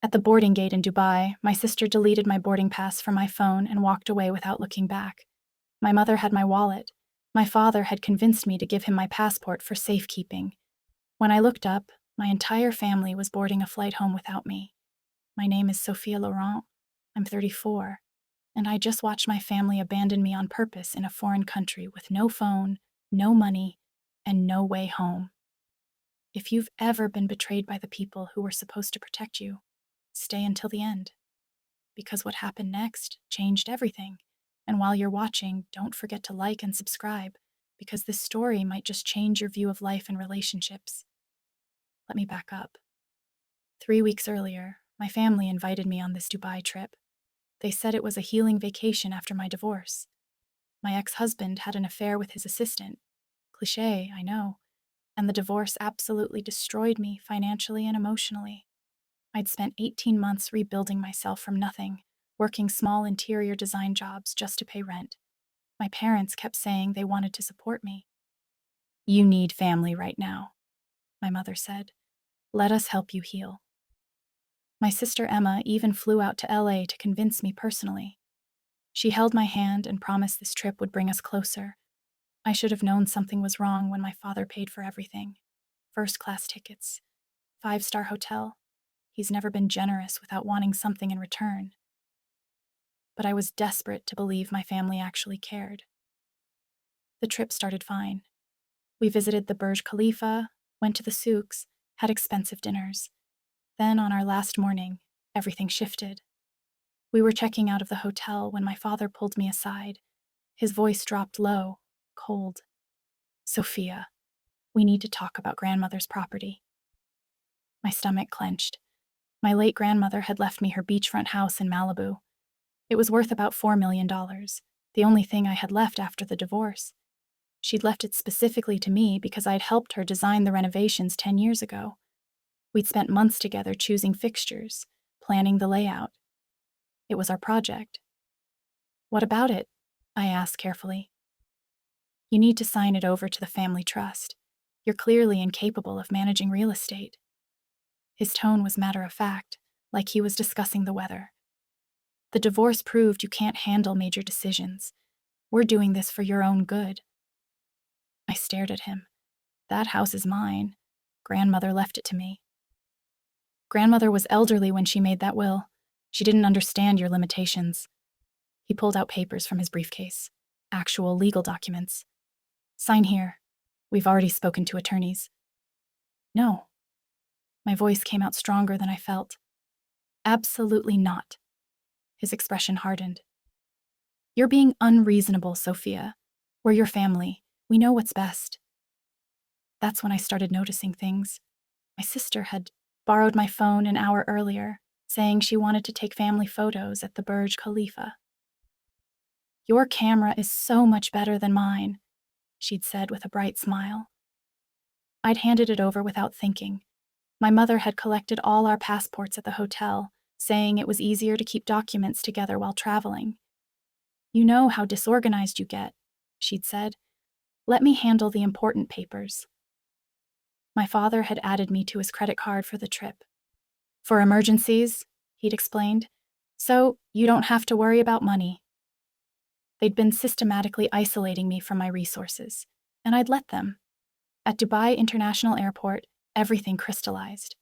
At the boarding gate in Dubai, my sister deleted my boarding pass from my phone and walked away without looking back. My mother had my wallet. My father had convinced me to give him my passport for safekeeping. When I looked up, my entire family was boarding a flight home without me. My name is Sophia Laurent. I'm 34, and I just watched my family abandon me on purpose in a foreign country with no phone, no money, and no way home. If you've ever been betrayed by the people who were supposed to protect you, stay until the end. Because what happened next changed everything. And while you're watching, don't forget to like and subscribe, because this story might just change your view of life and relationships. Let me back up. 3 weeks earlier, my family invited me on this Dubai trip. They said it was a healing vacation after my divorce. My ex-husband had an affair with his assistant. Cliché, I know. And the divorce absolutely destroyed me financially and emotionally. I'd spent 18 months rebuilding myself from nothing, working small interior design jobs just to pay rent. My parents kept saying they wanted to support me. "You need family right now," my mother said. "Let us help you heal." My sister Emma even flew out to LA to convince me personally. She held my hand and promised this trip would bring us closer. I should have known something was wrong when my father paid for everything. First-class tickets, 5-star hotel. He's never been generous without wanting something in return. But I was desperate to believe my family actually cared. The trip started fine. We visited the Burj Khalifa, went to the souks, had expensive dinners. Then, on our last morning, everything shifted. We were checking out of the hotel when my father pulled me aside. His voice dropped low, cold. "Sophia, we need to talk about grandmother's property." My stomach clenched. My late grandmother had left me her beachfront house in Malibu. It was worth about $4 million, the only thing I had left after the divorce. She'd left it specifically to me because I'd helped her design the renovations 10 years ago. We'd spent months together choosing fixtures, planning the layout. It was our project. "What about it?" I asked carefully. "You need to sign it over to the family trust. You're clearly incapable of managing real estate." His tone was matter-of-fact, like he was discussing the weather. "The divorce proved you can't handle major decisions. We're doing this for your own good." I stared at him. "That house is mine. Grandmother left it to me." "Grandmother was elderly when she made that will. She didn't understand your limitations." He pulled out papers from his briefcase. Actual legal documents. "Sign here. We've already spoken to attorneys." "No." My voice came out stronger than I felt. "Absolutely not." His expression hardened. "You're being unreasonable, Sophia. We're your family. We know what's best." That's when I started noticing things. My sister had borrowed my phone an hour earlier, saying she wanted to take family photos at the Burj Khalifa. "Your camera is so much better than mine," she'd said with a bright smile. I'd handed it over without thinking. My mother had collected all our passports at the hotel, saying it was easier to keep documents together while traveling. "You know how disorganized you get," she'd said. "Let me handle the important papers." My father had added me to his credit card for the trip. "For emergencies," he'd explained, "so you don't have to worry about money." They'd been systematically isolating me from my resources, and I'd let them. At Dubai International Airport, everything crystallized.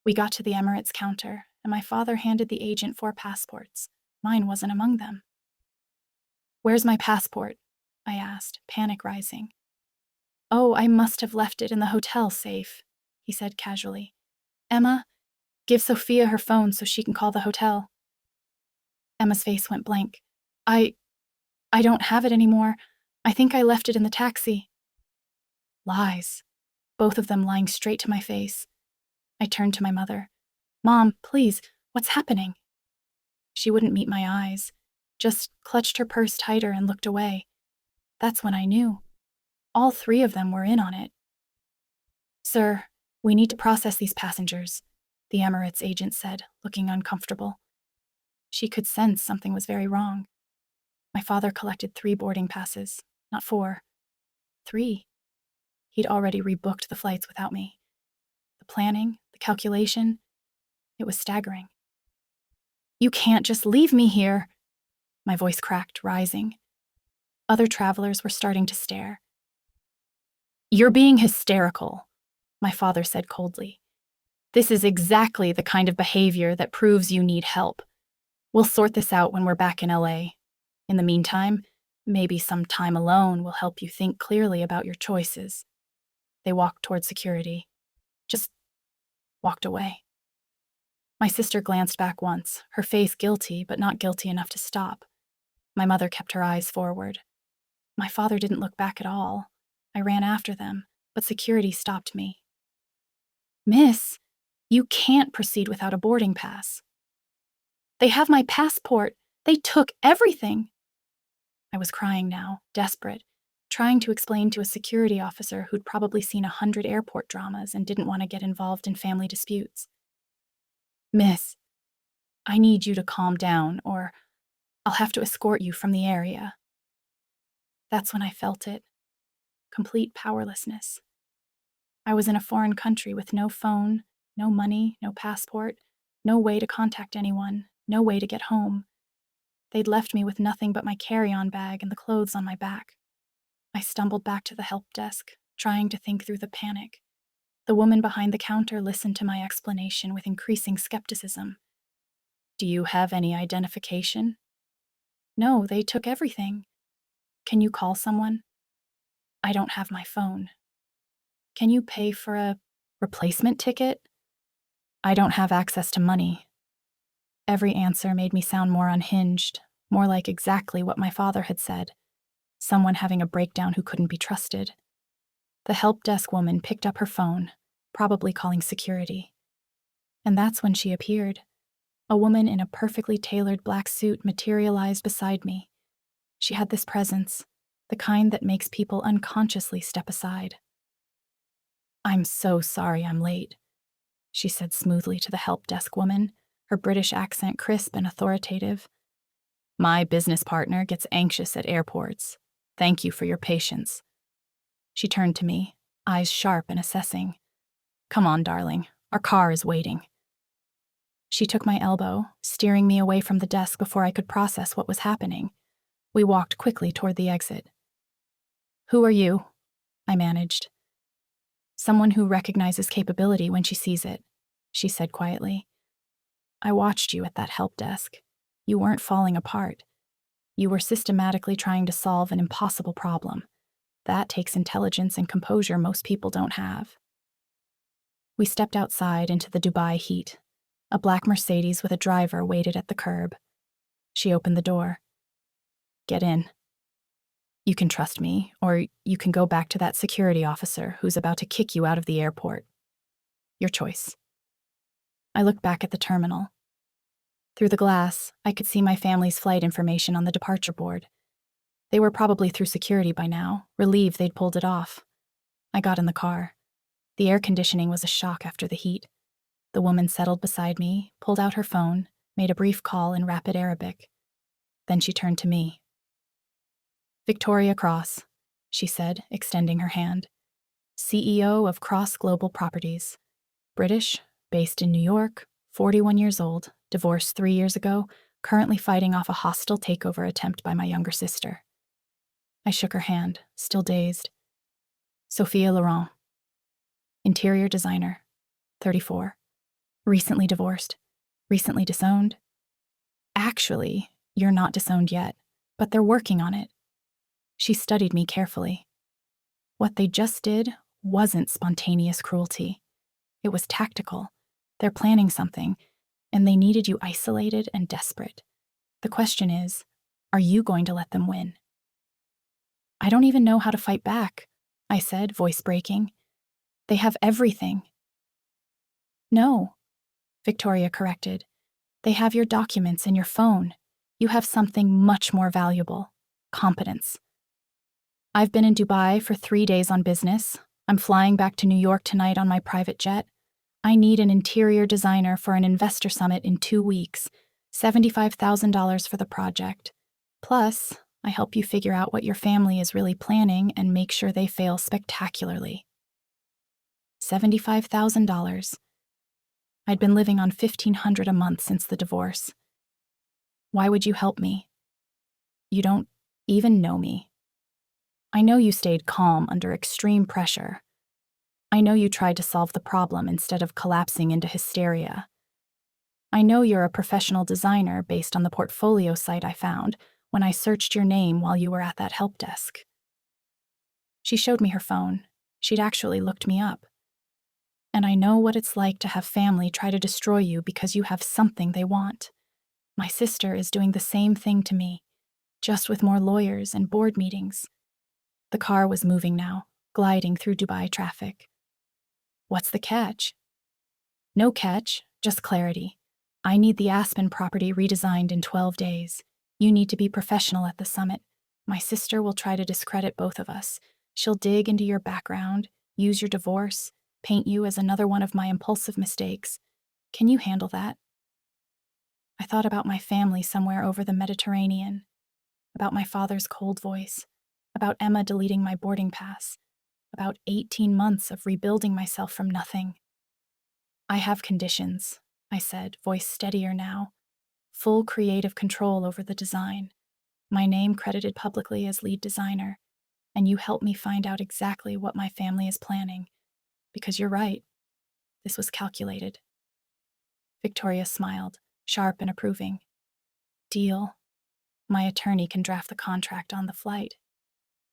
We got to the Emirates counter, and my father handed the agent 4 passports. Mine wasn't among them. "Where's my passport?" I asked, panic rising. "Oh, I must have left it in the hotel safe," he said casually. "Emma, give Sophia her phone so she can call the hotel." Emma's face went blank. I don't have it anymore. I think I left it in the taxi." Lies. Both of them lying straight to my face. I turned to my mother. "Mom, please, what's happening?" She wouldn't meet my eyes, just clutched her purse tighter and looked away. That's when I knew. All 3 of them were in on it. "Sir, we need to process these passengers," the Emirates agent said, looking uncomfortable. She could sense something was very wrong. My father collected 3 boarding passes, not 4. 3. He'd already rebooked the flights without me. The planning, the calculation, It was staggering. "You can't just leave me here," my voice cracked, rising. Other travelers were starting to stare. "You're being hysterical," my father said coldly. "This is exactly the kind of behavior that proves you need help. We'll sort this out when we're back in LA. In the meantime, maybe some time alone will help you think clearly about your choices." They walked toward security. Just walked away. My sister glanced back once, her face guilty, but not guilty enough to stop. My mother kept her eyes forward. My father didn't look back at all. I ran after them, but security stopped me. "Miss, you can't proceed without a boarding pass." "They have my passport. They took everything." I was crying now, desperate, trying to explain to a security officer who'd probably seen 100 airport dramas and didn't want to get involved in family disputes. "Miss, I need you to calm down, or I'll have to escort you from the area." That's when I felt it. Complete powerlessness. I was in a foreign country with no phone, no money, no passport, no way to contact anyone, no way to get home. They'd left me with nothing but my carry-on bag and the clothes on my back. I stumbled back to the help desk, trying to think through the panic. The woman behind the counter listened to my explanation with increasing skepticism. "Do you have any identification?" "No, they took everything." "Can you call someone?" "I don't have my phone." "Can you pay for a replacement ticket?" "I don't have access to money." Every answer made me sound more unhinged, more like exactly what my father had said. Someone having a breakdown who couldn't be trusted. The help desk woman picked up her phone, probably calling security. And that's when she appeared. A woman in a perfectly tailored black suit materialized beside me. She had this presence, the kind that makes people unconsciously step aside. "I'm so sorry I'm late," she said smoothly to the help desk woman, her British accent crisp and authoritative. "My business partner gets anxious at airports. Thank you for your patience." She turned to me, eyes sharp and assessing. "Come on, darling. Our car is waiting." She took my elbow, steering me away from the desk before I could process what was happening. We walked quickly toward the exit. "Who are you?" I managed. "Someone who recognizes capability when she sees it," she said quietly. "I watched you at that help desk. You weren't falling apart. You were systematically trying to solve an impossible problem. That takes intelligence and composure most people don't have." We stepped outside into the Dubai heat. A black Mercedes with a driver waited at the curb. She opened the door. "Get in. You can trust me, or you can go back to that security officer who's about to kick you out of the airport. Your choice." I looked back at the terminal. Through the glass, I could see my family's flight information on the departure board. They were probably through security by now, relieved they'd pulled it off. I got in the car. The air conditioning was a shock after the heat. The woman settled beside me, pulled out her phone, made a brief call in rapid Arabic. Then she turned to me. "Victoria Cross," she said, extending her hand. "CEO of Cross Global Properties. British, based in New York, 41 years old, divorced 3 years ago, currently fighting off a hostile takeover attempt by my younger sister." I shook her hand, still dazed. "Sophia Laurent. Interior designer, 34. Recently divorced. Recently disowned. Actually, you're not disowned yet, but they're working on it." She studied me carefully. What they just did wasn't spontaneous cruelty. It was tactical. They're planning something, and they needed you isolated and desperate. The question is, are you going to let them win? "I don't even know how to fight back," I said, voice breaking. "They have everything." "No," Victoria corrected. "They have your documents and your phone. You have something much more valuable: competence. I've been in Dubai for 3 days on business. I'm flying back to New York tonight on my private jet. I need an interior designer for an investor summit in 2 weeks, $75,000 for the project. Plus, I help you figure out what your family is really planning and make sure they fail spectacularly." $75,000. I'd been living on $1,500 a month since the divorce. Why would you help me? You don't even know me. I know you stayed calm under extreme pressure. I know you tried to solve the problem instead of collapsing into hysteria. I know you're a professional designer based on the portfolio site I found when I searched your name while you were at that help desk. She showed me her phone. She'd actually looked me up. And I know what it's like to have family try to destroy you because you have something they want. My sister is doing the same thing to me, just with more lawyers and board meetings. The car was moving now, gliding through Dubai traffic. What's the catch? No catch, just clarity. I need the Aspen property redesigned in 12 days. You need to be professional at the summit. My sister will try to discredit both of us. She'll dig into your background, use your divorce, paint you as another one of my impulsive mistakes. Can you handle that? I thought about my family somewhere over the Mediterranean, about my father's cold voice, about Emma deleting my boarding pass, about 18 months of rebuilding myself from nothing. I have conditions, I said, voice steadier now. Full creative control over the design. My name credited publicly as lead designer. And you help me find out exactly what my family is planning. Because you're right. This was calculated. Victoria smiled, sharp and approving. Deal. My attorney can draft the contract on the flight.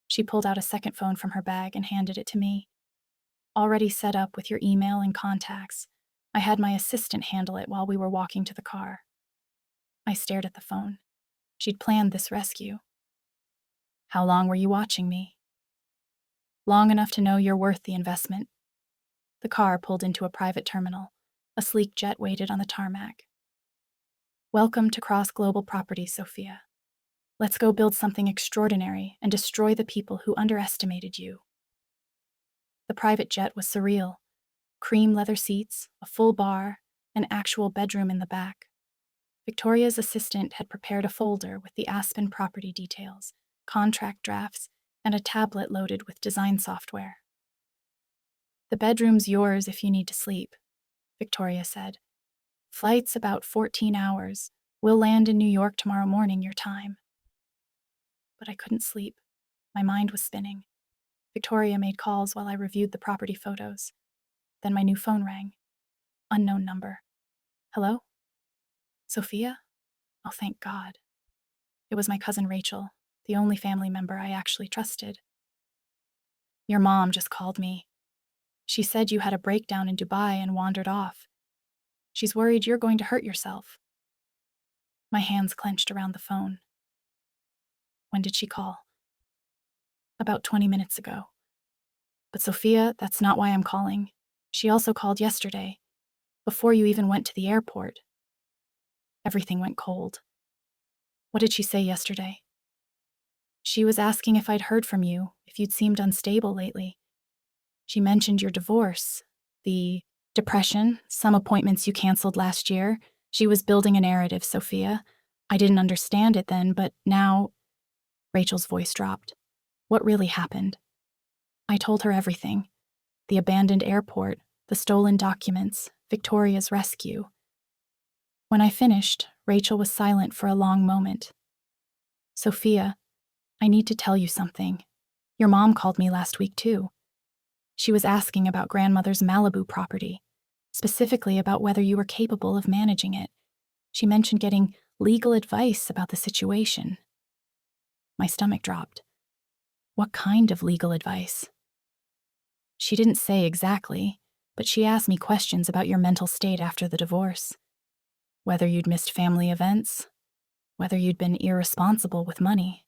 She pulled out a second phone from her bag and handed it to me. Already set up with your email and contacts. I had my assistant handle it while we were walking to the car. I stared at the phone. She'd planned this rescue. How long were you watching me? Long enough to know you're worth the investment. The car pulled into a private terminal. A sleek jet waited on the tarmac. Welcome to Cross Global Properties, Sophia. Let's go build something extraordinary and destroy the people who underestimated you. The private jet was surreal. Cream leather seats, a full bar, an actual bedroom in the back. Victoria's assistant had prepared a folder with the Aspen property details, contract drafts, and a tablet loaded with design software. The bedroom's yours if you need to sleep, Victoria said. Flight's about 14 hours. We'll land in New York tomorrow morning, your time. But I couldn't sleep. My mind was spinning. Victoria made calls while I reviewed the property photos. Then my new phone rang. Unknown number. Hello? Sophia? Oh, thank God. It was my cousin Rachel, the only family member I actually trusted. Your mom just called me. She said you had a breakdown in Dubai and wandered off. She's worried you're going to hurt yourself. My hands clenched around the phone. When did she call? About 20 minutes ago. But Sophia, that's not why I'm calling. She also called yesterday, before you even went to the airport. Everything went cold. What did she say yesterday? She was asking if I'd heard from you, if you'd seemed unstable lately. She mentioned your divorce, the depression, some appointments you canceled last year. She was building a narrative, Sophia. I didn't understand it then, but now... Rachel's voice dropped. What really happened? I told her everything. The abandoned airport, the stolen documents, Victoria's rescue. When I finished, Rachel was silent for a long moment. Sophia, I need to tell you something. Your mom called me last week, too. She was asking about grandmother's Malibu property, specifically about whether you were capable of managing it. She mentioned getting legal advice about the situation. My stomach dropped. What kind of legal advice? She didn't say exactly, but she asked me questions about your mental state after the divorce. Whether you'd missed family events, whether you'd been irresponsible with money.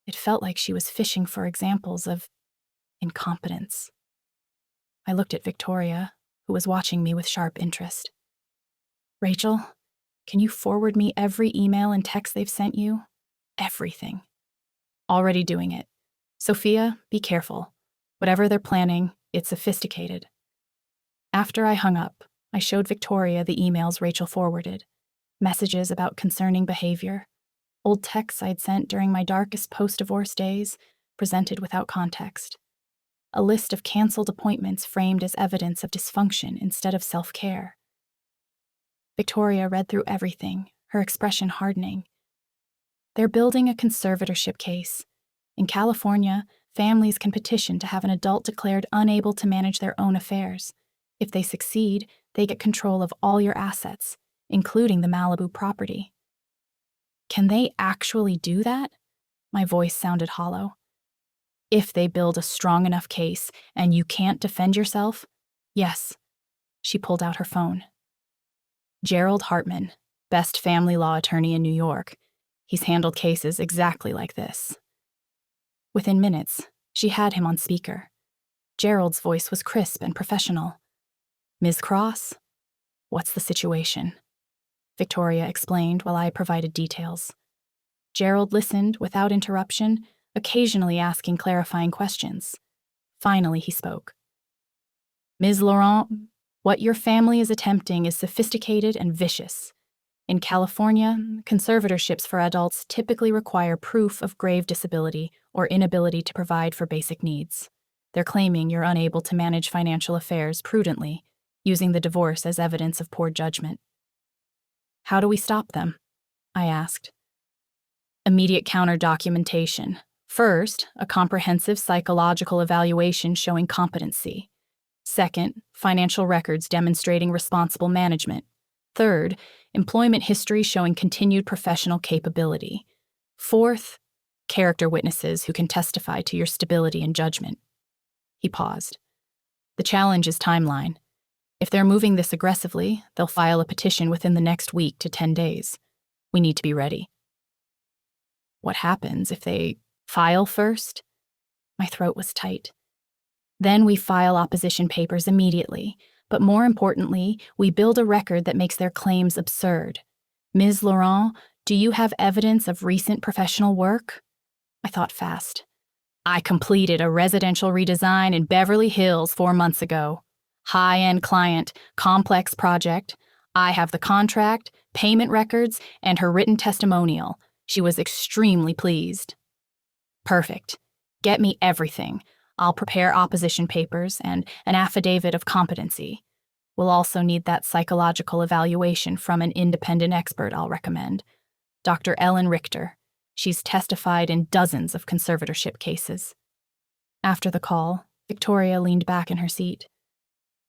It felt like she was fishing for examples of incompetence. I looked at Victoria, who was watching me with sharp interest. Rachel, can you forward me every email and text they've sent you? Everything. Already doing it. Sophia, be careful. Whatever they're planning, it's sophisticated. After I hung up, I showed Victoria the emails Rachel forwarded. Messages about concerning behavior. Old texts I'd sent during my darkest post-divorce days, presented without context. A list of canceled appointments framed as evidence of dysfunction instead of self-care. Victoria read through everything, her expression hardening. They're building a conservatorship case. In California, families can petition to have an adult declared unable to manage their own affairs. If they succeed, they get control of all your assets, including the Malibu property. Can they actually do that? My voice sounded hollow. If they build a strong enough case and you can't defend yourself, yes. She pulled out her phone. Gerald Hartman, best family law attorney in New York. He's handled cases exactly like this. Within minutes, she had him on speaker. Gerald's voice was crisp and professional. Ms. Cross, what's the situation? Victoria explained while I provided details. Gerald listened without interruption, occasionally asking clarifying questions. Finally, he spoke. Ms. Laurent, what your family is attempting is sophisticated and vicious. In California, conservatorships for adults typically require proof of grave disability or inability to provide for basic needs. They're claiming you're unable to manage financial affairs prudently, using the divorce as evidence of poor judgment. How do we stop them? I asked. Immediate counter-documentation. First, a comprehensive psychological evaluation showing competency. Second, financial records demonstrating responsible management. Third, employment history showing continued professional capability. Fourth, character witnesses who can testify to your stability and judgment. He paused. The challenge is timeline. If they're moving this aggressively, they'll file a petition within the next week to 10 days. We need to be ready. What happens if they file first? My throat was tight. Then we file opposition papers immediately, but more importantly, we build a record that makes their claims absurd. Ms. Laurent, do you have evidence of recent professional work? I thought fast. I completed a residential redesign in Beverly Hills 4 months ago. High-end client, complex project. I have the contract, payment records, and her written testimonial. She was extremely pleased. Perfect. Get me everything. I'll prepare opposition papers and an affidavit of competency. We'll also need that psychological evaluation from an independent expert I'll recommend. Dr. Ellen Richter. She's testified in dozens of conservatorship cases. After the call, Victoria leaned back in her seat.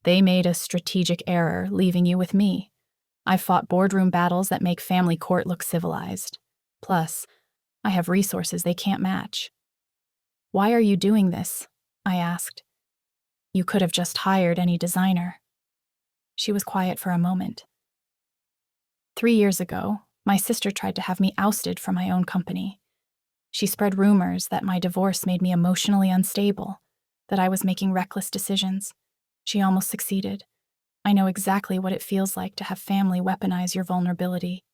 They made a strategic error, leaving you with me. I've fought boardroom battles that make family court look civilized. Plus, I have resources they can't match. Why are you doing this? I asked. You could have just hired any designer. She was quiet for a moment. 3 years ago, my sister tried to have me ousted from my own company. She spread rumors that my divorce made me emotionally unstable, that I was making reckless decisions. She almost succeeded. I know exactly what it feels like to have family weaponize your vulnerability.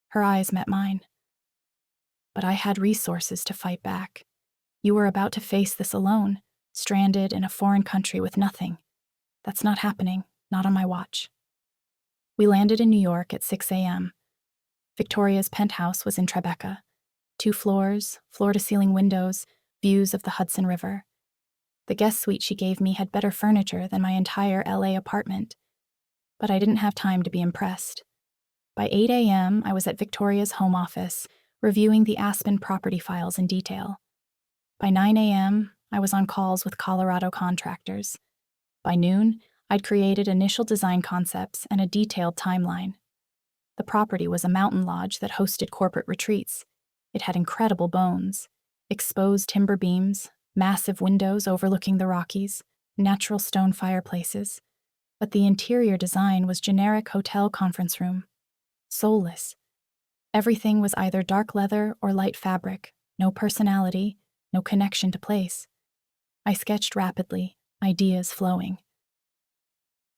Her eyes met mine. But I had resources to fight back. You were about to face this alone, stranded in a foreign country with nothing. That's not happening, not on my watch. We landed in New York at 6 a.m. Victoria's penthouse was in Tribeca. 2 floors, floor-to-ceiling windows, views of the Hudson River. The guest suite she gave me had better furniture than my entire LA apartment. But I didn't have time to be impressed. By 8 a.m., I was at Victoria's home office, reviewing the Aspen property files in detail. By 9 a.m., I was on calls with Colorado contractors. By noon, I'd created initial design concepts and a detailed timeline. The property was a mountain lodge that hosted corporate retreats. It had incredible bones, exposed timber beams, massive windows overlooking the Rockies, natural stone fireplaces. But the interior design was generic hotel conference room. Soulless. Everything was either dark leather or light fabric, no personality, no connection to place. I sketched rapidly, ideas flowing.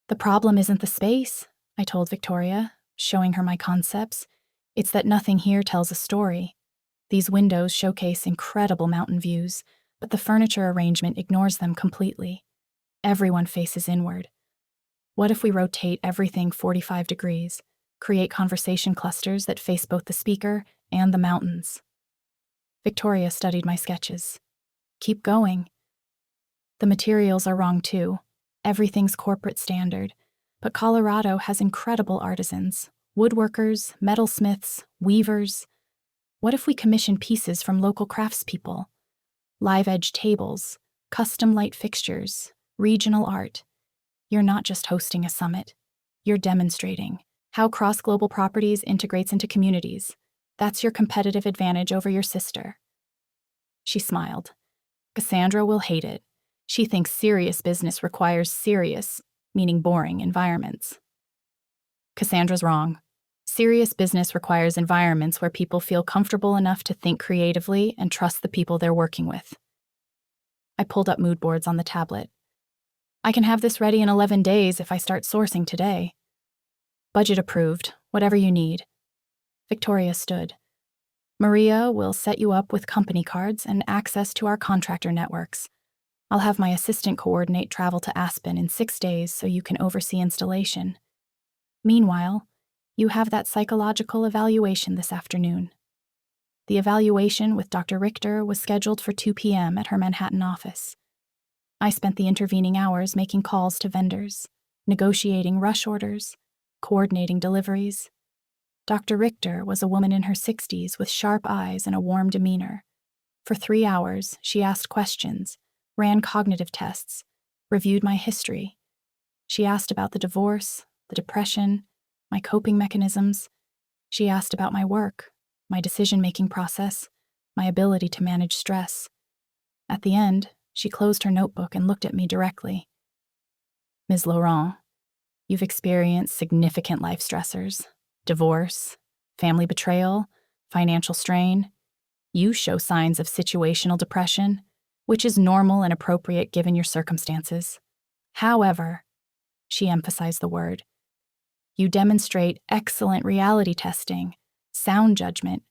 The problem isn't the space, I told Victoria, showing her my concepts. It's that nothing here tells a story. These windows showcase incredible mountain views, but the furniture arrangement ignores them completely. Everyone faces inward. What if we rotate everything 45 degrees, create conversation clusters that face both the speaker and the mountains? Victoria studied my sketches. Keep going. The materials are wrong too. Everything's corporate standard. But Colorado has incredible artisans, woodworkers, metalsmiths, weavers. What if we commission pieces from local craftspeople? Live edge tables, custom light fixtures, regional art. You're not just hosting a summit. You're demonstrating how cross-global properties integrates into communities. That's your competitive advantage over your sister. She smiled. Cassandra will hate it. She thinks serious business requires serious, meaning boring, environments. Cassandra's wrong. Serious business requires environments where people feel comfortable enough to think creatively and trust the people they're working with. I pulled up mood boards on the tablet. I can have this ready in 11 days if I start sourcing today. Budget approved, whatever you need. Victoria stood. Maria will set you up with company cards and access to our contractor networks. I'll have my assistant coordinate travel to Aspen in 6 days so you can oversee installation. Meanwhile, you have that psychological evaluation this afternoon. The evaluation with Dr. Richter was scheduled for 2 p.m. at her Manhattan office. I spent the intervening hours making calls to vendors, negotiating rush orders, coordinating deliveries. Dr. Richter was a woman in her 60s with sharp eyes and a warm demeanor. For 3 hours, she asked questions, ran cognitive tests, reviewed my history. She asked about the divorce, the depression, my coping mechanisms. She asked about my work, my decision-making process, my ability to manage stress. At the end, she closed her notebook and looked at me directly. Ms. Laurent, you've experienced significant life stressors, divorce, family betrayal, financial strain. You show signs of situational depression, which is normal and appropriate given your circumstances. However, she emphasized the word, you demonstrate excellent reality testing, sound judgment,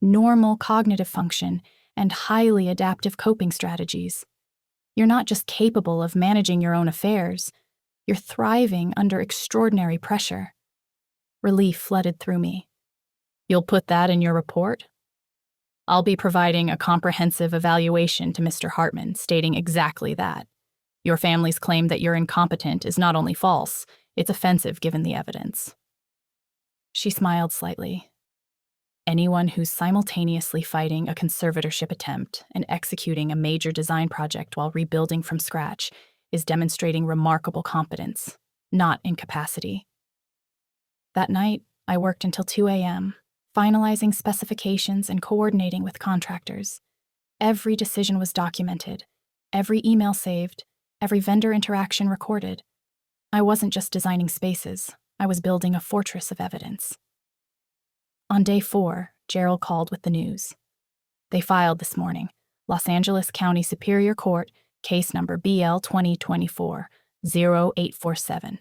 normal cognitive function, and highly adaptive coping strategies. You're not just capable of managing your own affairs, you're thriving under extraordinary pressure. Relief flooded through me. You'll put that in your report? I'll be providing a comprehensive evaluation to Mr. Hartman stating exactly that. Your family's claim that you're incompetent is not only false, it's offensive given the evidence. She smiled slightly. Anyone who's simultaneously fighting a conservatorship attempt and executing a major design project while rebuilding from scratch is demonstrating remarkable competence, not incapacity. That night, I worked until 2 a.m., finalizing specifications and coordinating with contractors. Every decision was documented, every email saved, every vendor interaction recorded. I wasn't just designing spaces, I was building a fortress of evidence. On day 4, Gerald called with the news. They filed this morning. Los Angeles County Superior Court, case number BL 2024-0847.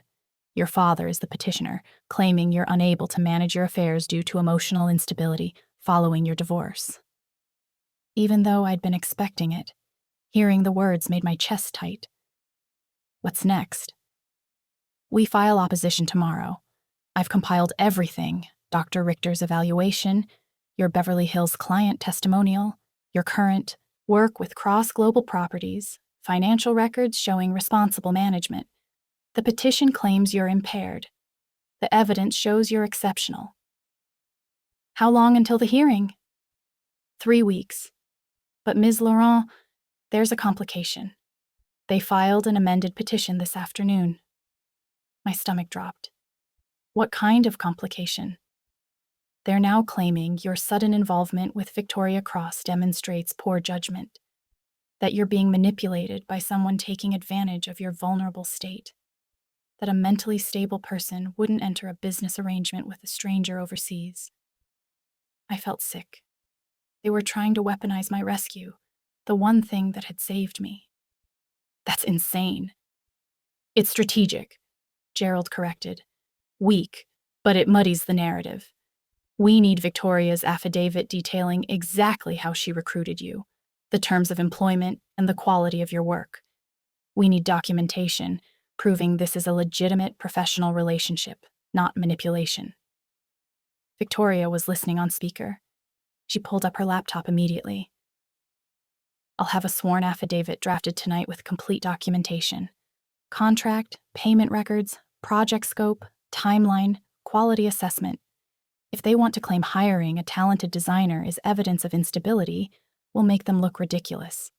Your father is the petitioner, claiming you're unable to manage your affairs due to emotional instability following your divorce. Even though I'd been expecting it, hearing the words made my chest tight. What's next? We file opposition tomorrow. I've compiled everything, Dr. Richter's evaluation, your Beverly Hills client testimonial, your current work with cross-global properties, financial records showing responsible management. The petition claims you're impaired. The evidence shows you're exceptional. How long until the hearing? 3 weeks. But Ms. Laurent, there's a complication. They filed an amended petition this afternoon. My stomach dropped. What kind of complication? They're now claiming your sudden involvement with Victoria Cross demonstrates poor judgment, that you're being manipulated by someone taking advantage of your vulnerable state, that a mentally stable person wouldn't enter a business arrangement with a stranger overseas. I felt sick. They were trying to weaponize my rescue, the one thing that had saved me. That's insane. It's strategic, Gerald corrected. Weak, but it muddies the narrative. We need Victoria's affidavit detailing exactly how she recruited you, the terms of employment, and the quality of your work. We need documentation proving this is a legitimate professional relationship, not manipulation. Victoria was listening on speaker. She pulled up her laptop immediately. I'll have a sworn affidavit drafted tonight with complete documentation. Contract, payment records, project scope, timeline, quality assessment. If they want to claim hiring a talented designer is evidence of instability, we'll make them look ridiculous.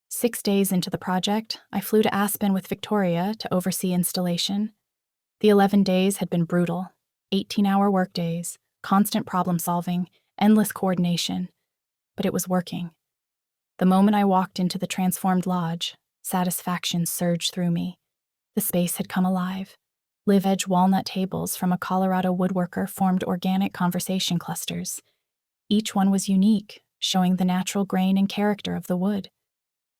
6 days into the project, I flew to Aspen with Victoria to oversee installation. The 11 days had been brutal. 18-hour workdays, constant problem solving, endless coordination. But it was working. The moment I walked into the transformed lodge, satisfaction surged through me. The space had come alive. Live-edge walnut tables from a Colorado woodworker formed organic conversation clusters. Each one was unique, showing the natural grain and character of the wood.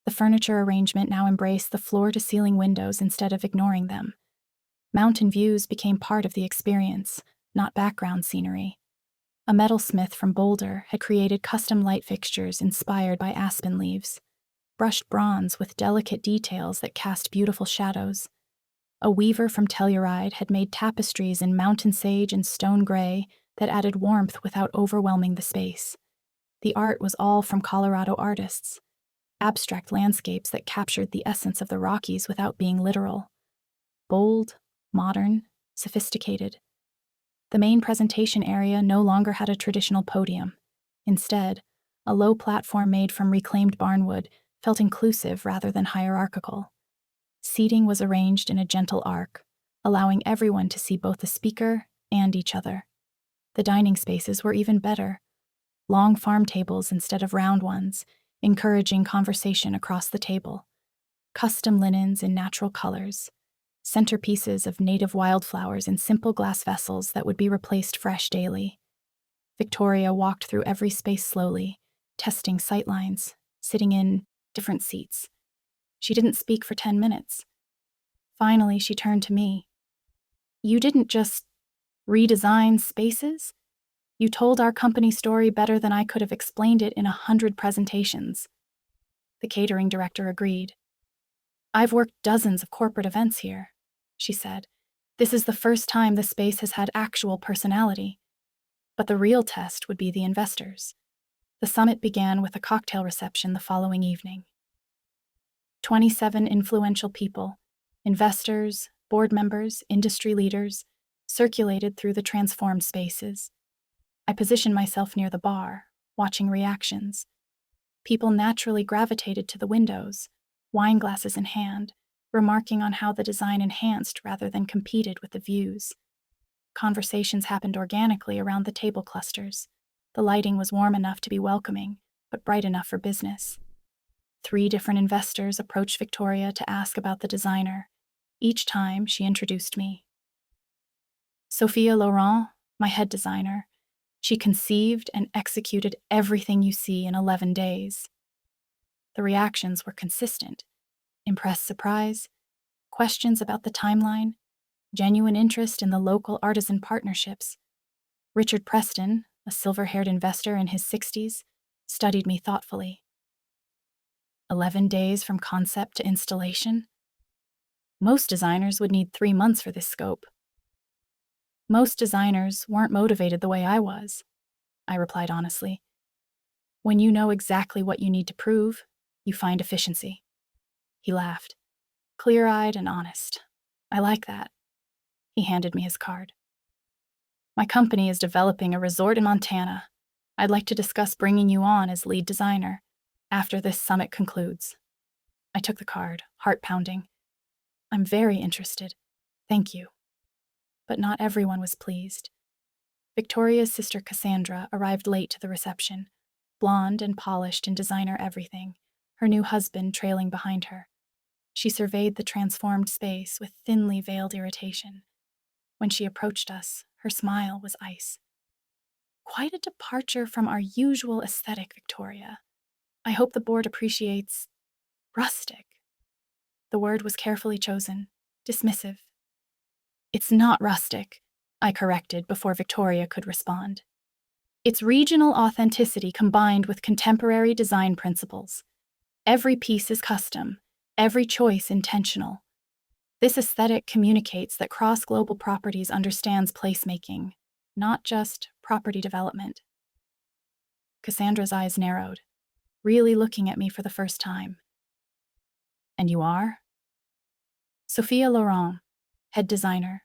The furniture arrangement now embraced the floor-to-ceiling windows instead of ignoring them. Mountain views became part of the experience, not background scenery. A metalsmith from Boulder had created custom light fixtures inspired by aspen leaves, brushed bronze with delicate details that cast beautiful shadows. A weaver from Telluride had made tapestries in mountain sage and stone gray that added warmth without overwhelming the space. The art was all from Colorado artists, abstract landscapes that captured the essence of the Rockies without being literal. Bold, modern, sophisticated. The main presentation area no longer had a traditional podium. Instead, a low platform made from reclaimed barnwood felt inclusive rather than hierarchical. Seating was arranged in a gentle arc, allowing everyone to see both the speaker and each other. The dining spaces were even better. Long farm tables instead of round ones, encouraging conversation across the table. Custom linens in natural colors. Centerpieces of native wildflowers in simple glass vessels that would be replaced fresh daily. Victoria walked through every space slowly, testing sightlines, sitting in different seats. She didn't speak for 10 minutes. Finally, she turned to me. "You didn't just redesign spaces? You told our company story better than I could have explained it in 100 presentations." The catering director agreed. "I've worked dozens of corporate events here," she said. "This is the first time the space has had actual personality. But the real test would be the investors." The summit began with a cocktail reception the following evening. 27 influential people, investors, board members, industry leaders, circulated through the transformed spaces. I positioned myself near the bar, watching reactions. People naturally gravitated to the windows, wine glasses in hand, remarking on how the design enhanced rather than competed with the views. Conversations happened organically around the table clusters. The lighting was warm enough to be welcoming, but bright enough for business. 3 different investors approached Victoria to ask about the designer. Each time, she introduced me. Sophia Laurent, my head designer. She conceived and executed everything you see in 11 days. The reactions were consistent. Impressed surprise, questions about the timeline, genuine interest in the local artisan partnerships. Richard Preston, a silver-haired investor in his 60s, studied me thoughtfully. 11 days from concept to installation? Most designers would need 3 months for this scope. Most designers weren't motivated the way I was, I replied honestly. When you know exactly what you need to prove, you find efficiency. He laughed, clear-eyed and honest. I like that. He handed me his card. My company is developing a resort in Montana. I'd like to discuss bringing you on as lead designer after this summit concludes. I took the card, heart pounding. I'm very interested. Thank you. But not everyone was pleased. Victoria's sister Cassandra arrived late to the reception, blonde and polished in designer everything, her new husband trailing behind her. She surveyed the transformed space with thinly veiled irritation. When she approached us, her smile was ice. Quite a departure from our usual aesthetic, Victoria. I hope the board appreciates rustic. The word was carefully chosen, dismissive. It's not rustic, I corrected before Victoria could respond. It's regional authenticity combined with contemporary design principles. Every piece is custom, every choice intentional. This aesthetic communicates that cross-global properties understands placemaking, not just property development. Cassandra's eyes narrowed, really looking at me for the first time. And you are? Sophia Laurent, head designer,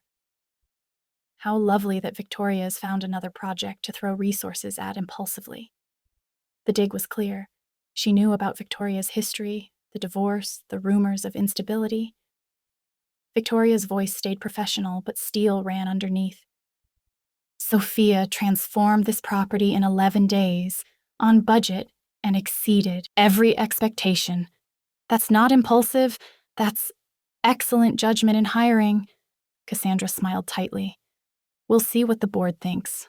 How lovely that Victoria has found another project to throw resources at impulsively. The dig was clear. She knew about Victoria's history, the divorce, the rumors of instability. Victoria's voice stayed professional, but steel ran underneath. Sophia transformed this property in 11 days, on budget, and exceeded every expectation. That's not impulsive, that's excellent judgment in hiring. Cassandra smiled tightly. We'll see what the board thinks.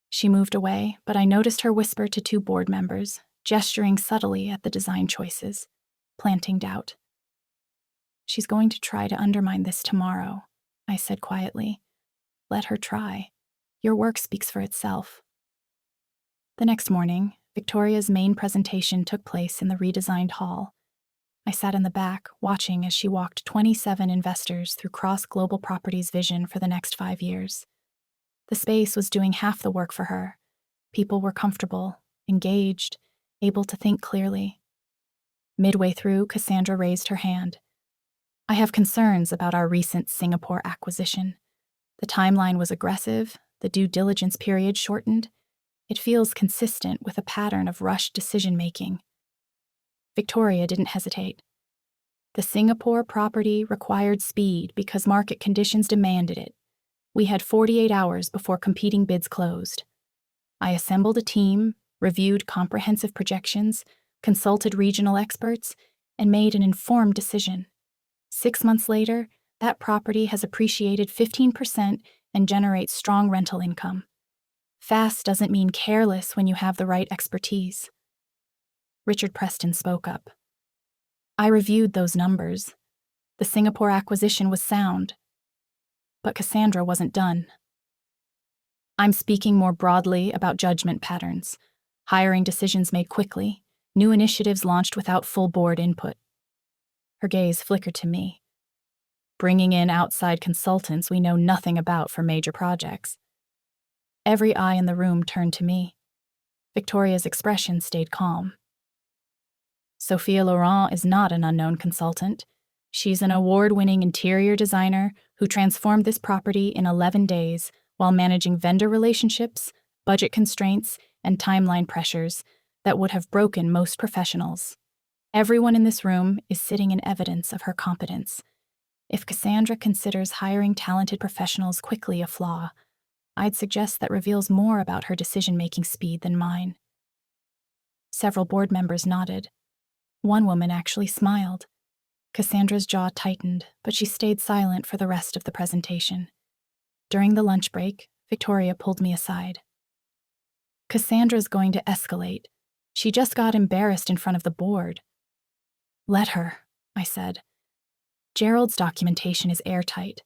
She moved away, but I noticed her whisper to 2 board members, gesturing subtly at the design choices, planting doubt. She's going to try to undermine this tomorrow, I said quietly. Let her try. Your work speaks for itself. The next morning, Victoria's main presentation took place in the redesigned hall. I sat in the back, watching as she walked 27 investors through Cross-Global Properties' vision for the next 5 years. The space was doing half the work for her. People were comfortable, engaged, able to think clearly. Midway through, Cassandra raised her hand. I have concerns about our recent Singapore acquisition. The timeline was aggressive, the due diligence period shortened. It feels consistent with a pattern of rushed decision-making. Victoria didn't hesitate. The Singapore property required speed because market conditions demanded it. We had 48 hours before competing bids closed. I assembled a team, reviewed comprehensive projections, consulted regional experts, and made an informed decision. 6 months later, that property has appreciated 15% and generates strong rental income. Fast doesn't mean careless when you have the right expertise. Richard Preston spoke up. I reviewed those numbers. The Singapore acquisition was sound. But Cassandra wasn't done. I'm speaking more broadly about judgment patterns, hiring decisions made quickly, new initiatives launched without full board input. Her gaze flickered to me. Bringing in outside consultants we know nothing about for major projects. Every eye in the room turned to me. Victoria's expression stayed calm. Sophia Laurent is not an unknown consultant. She's an award-winning interior designer who transformed this property in 11 days while managing vendor relationships, budget constraints, and timeline pressures that would have broken most professionals. Everyone in this room is sitting in evidence of her competence. If Cassandra considers hiring talented professionals quickly a flaw, I'd suggest that reveals more about her decision-making speed than mine. Several board members nodded. One woman actually smiled. Cassandra's jaw tightened, but she stayed silent for the rest of the presentation. During the lunch break, Victoria pulled me aside. Cassandra's going to escalate. She just got embarrassed in front of the board. Let her, I said. Gerald's documentation is airtight.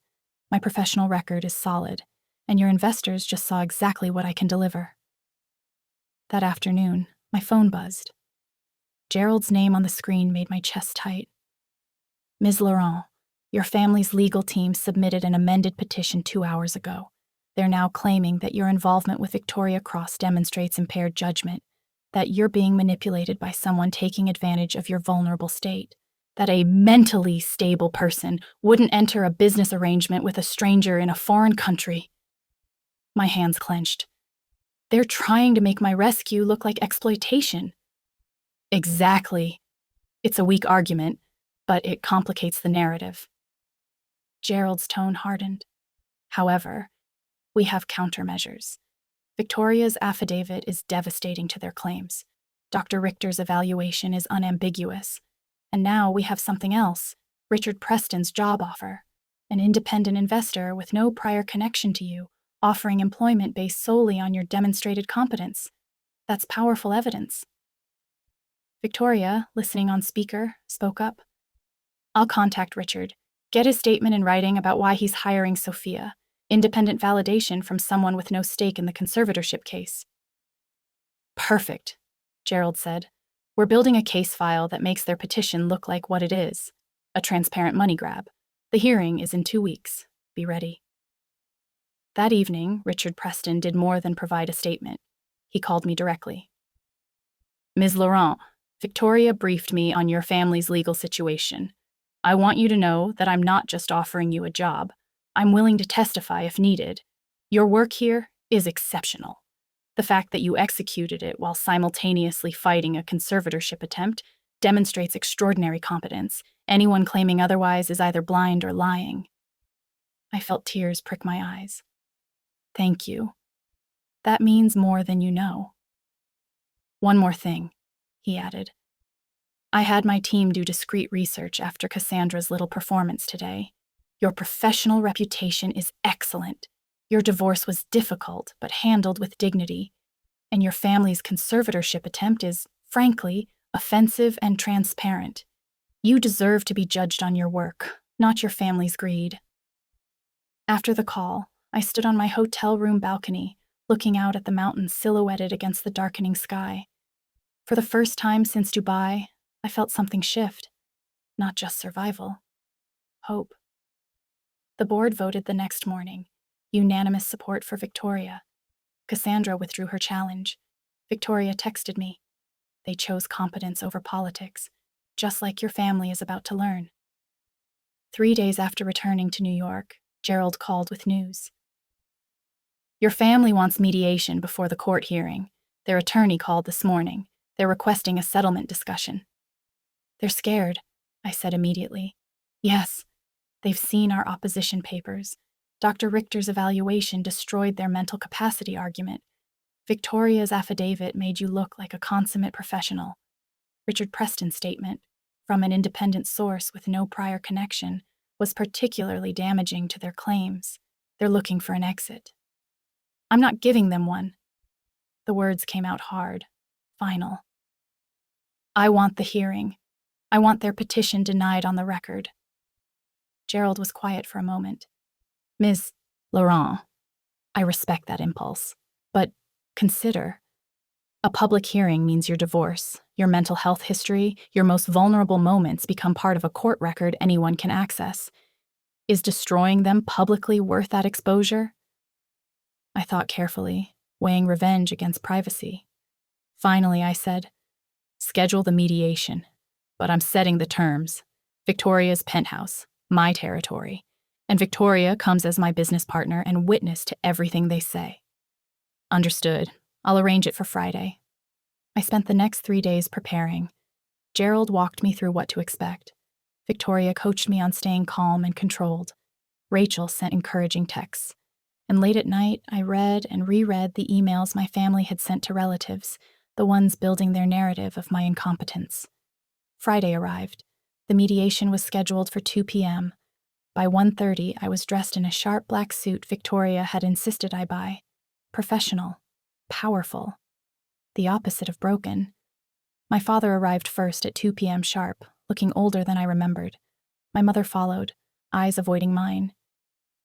My professional record is solid, and your investors just saw exactly what I can deliver. That afternoon, my phone buzzed. Gerald's name on the screen made my chest tight. Ms. Laurent, your family's legal team submitted an amended petition 2 hours ago. They're now claiming that your involvement with Victoria Cross demonstrates impaired judgment, that you're being manipulated by someone taking advantage of your vulnerable state, that a mentally stable person wouldn't enter a business arrangement with a stranger in a foreign country. My hands clenched. They're trying to make my rescue look like exploitation. Exactly. It's a weak argument, but it complicates the narrative. Gerald's tone hardened. However, we have countermeasures. Victoria's affidavit is devastating to their claims. Dr. Richter's evaluation is unambiguous. And now we have something else, Richard Preston's job offer, an independent investor with no prior connection to you, offering employment based solely on your demonstrated competence. That's powerful evidence. Victoria, listening on speaker, spoke up. I'll contact Richard, get his statement in writing about why he's hiring Sophia, independent validation from someone with no stake in the conservatorship case. Perfect, Gerald said. We're building a case file that makes their petition look like what it is, a transparent money grab. The hearing is in 2 weeks. Be ready. That evening, Richard Preston did more than provide a statement. He called me directly. Ms. Laurent, Victoria briefed me on your family's legal situation. I want you to know that I'm not just offering you a job. I'm willing to testify if needed, Your work here is exceptional. The fact that you executed it while simultaneously fighting a conservatorship attempt demonstrates extraordinary competence. Anyone claiming otherwise is either blind or lying. I felt tears prick my eyes. Thank you. That means more than you know. One more thing, he added. I had my team do discreet research after Cassandra's little performance today. Your professional reputation is excellent. Your divorce was difficult, but handled with dignity. And your family's conservatorship attempt is, frankly, offensive and transparent. You deserve to be judged on your work, not your family's greed. After the call, I stood on my hotel room balcony, looking out at the mountains silhouetted against the darkening sky. For the first time since Dubai, I felt something shift. Not just survival. Hope. The board voted the next morning. Unanimous support for Victoria. Cassandra withdrew her challenge. Victoria texted me. They chose competence over politics, just like your family is about to learn. 3 days after returning to New York, Gerald called with news. Your family wants mediation before the court hearing. Their attorney called this morning. They're requesting a settlement discussion. They're scared, I said immediately. Yes, they've seen our opposition papers. Dr. Richter's evaluation destroyed their mental capacity argument. Victoria's affidavit made you look like a consummate professional. Richard Preston's statement, from an independent source with no prior connection, was particularly damaging to their claims. They're looking for an exit. I'm not giving them one. The words came out hard, final. I want the hearing. I want their petition denied on the record. Gerald was quiet for a moment. Ms. Laurent, I respect that impulse, but consider. A public hearing means your divorce, your mental health history, your most vulnerable moments become part of a court record anyone can access. Is destroying them publicly worth that exposure? I thought carefully, weighing revenge against privacy. Finally, I said, schedule the mediation, but I'm setting the terms. Victoria's penthouse, my territory, and Victoria comes as my business partner and witness to everything they say. Understood. I'll arrange it for Friday. I spent the next 3 days preparing. Gerald walked me through what to expect. Victoria coached me on staying calm and controlled. Rachel sent encouraging texts. And late at night, I read and reread the emails my family had sent to relatives, the ones building their narrative of my incompetence. Friday arrived. The mediation was scheduled for 2 p.m. By 1:30, I was dressed in a sharp black suit Victoria had insisted I buy. Professional. Powerful. The opposite of broken. My father arrived first at 2 p.m. sharp, looking older than I remembered. My mother followed, eyes avoiding mine.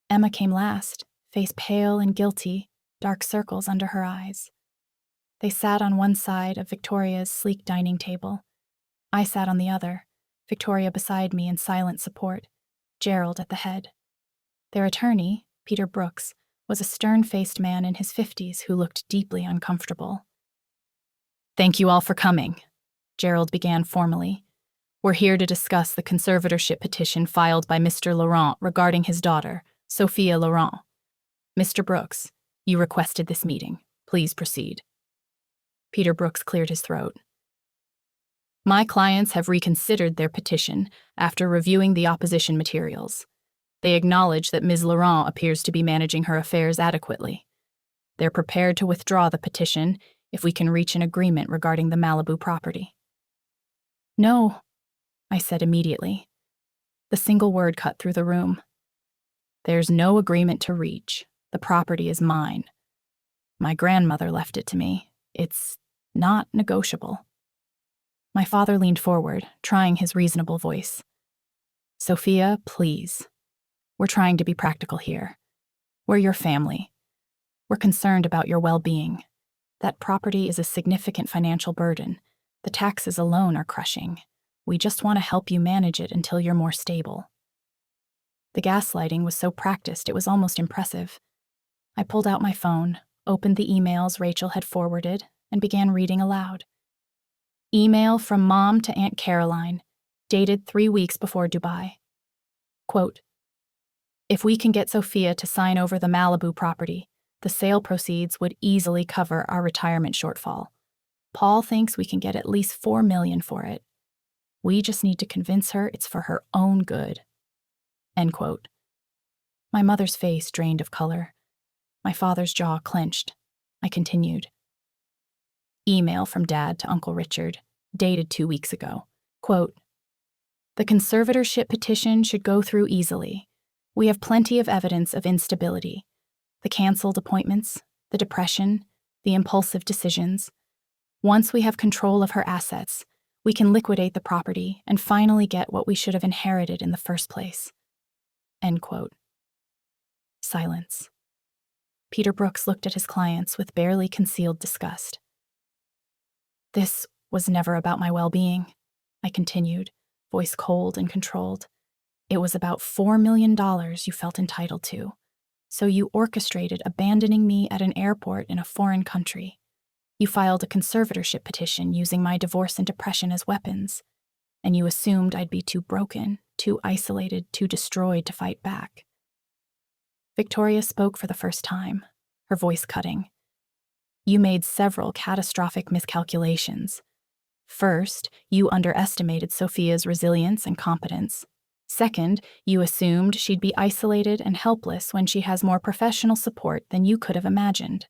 Emma came last, face pale and guilty, dark circles under her eyes. They sat on one side of Victoria's sleek dining table. I sat on the other, Victoria beside me in silent support, Gerald at the head. Their attorney, Peter Brooks, was a stern-faced man in his 50s who looked deeply uncomfortable. Thank you all for coming, Gerald began formally. We're here to discuss the conservatorship petition filed by Mr. Laurent regarding his daughter, Sophia Laurent. Mr. Brooks, you requested this meeting. Please proceed. Peter Brooks cleared his throat. My clients have reconsidered their petition after reviewing the opposition materials. They acknowledge that Ms. Laurent appears to be managing her affairs adequately. They're prepared to withdraw the petition if we can reach an agreement regarding the Malibu property. No, I said immediately. The single word cut through the room. There's no agreement to reach. The property is mine. My grandmother left it to me. It's not negotiable. My father leaned forward, trying his reasonable voice. Sophia, please. We're trying to be practical here. We're your family. We're concerned about your well-being. That property is a significant financial burden. The taxes alone are crushing. We just want to help you manage it until you're more stable. The gaslighting was so practiced it was almost impressive. I pulled out my phone, opened the emails Rachel had forwarded, and began reading aloud. Email from Mom to Aunt Caroline, dated 3 weeks before Dubai. Quote, if we can get Sophia to sign over the Malibu property, The sale proceeds would easily cover our retirement shortfall. Paul thinks we can get at least $4 million for it. We just need to convince her it's for her own good." End quote. My mother's face drained of color. My father's jaw clenched. I continued. Email from Dad to Uncle Richard, dated 2 weeks ago. Quote, "The conservatorship petition should go through easily. We have plenty of evidence of instability. The canceled appointments, the depression, the impulsive decisions. Once we have control of her assets, we can liquidate the property and finally get what we should have inherited in the first place." End quote. Silence. Peter Brooks looked at his clients with barely concealed disgust. "This was never about my well-being," I continued, voice cold and controlled. "It was about $4 million you felt entitled to. So you orchestrated abandoning me at an airport in a foreign country. You filed a conservatorship petition using my divorce and depression as weapons. And you assumed I'd be too broken, too isolated, too destroyed to fight back." Victoria spoke for the first time, her voice cutting. "You made several catastrophic miscalculations. First, you underestimated Sophia's resilience and competence. Second, you assumed she'd be isolated and helpless when she has more professional support than you could have imagined.